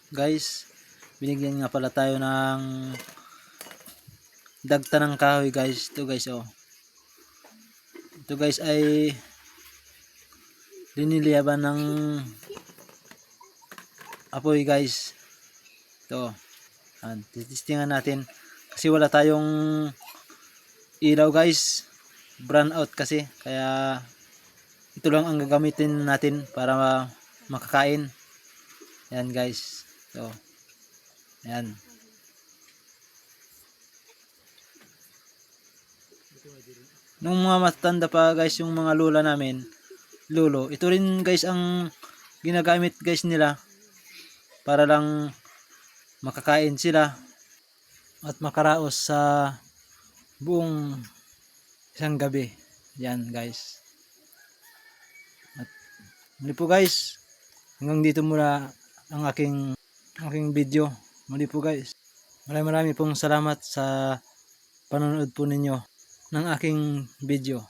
guys, binigyan nga pala tayo ng dagta ng kahoy guys. Ito guys, oh. Ito guys ay liniliyaban ng apoy guys. Ito. Titistingan natin kasi wala tayong ilaw guys. Brown out kasi, kaya ito lang ang gagamitin natin para makakain. Yan guys. So, yan. Nung mga matanda pa guys, yung mga lola namin, lolo, ito rin guys ang ginagamit guys nila para lang makakain sila at makaraos sa buong isang gabi. Yan guys. At muli po guys, hanggang dito muna ang aking video. Muli po guys, maraming pong salamat sa panonood po ninyo ng aking video.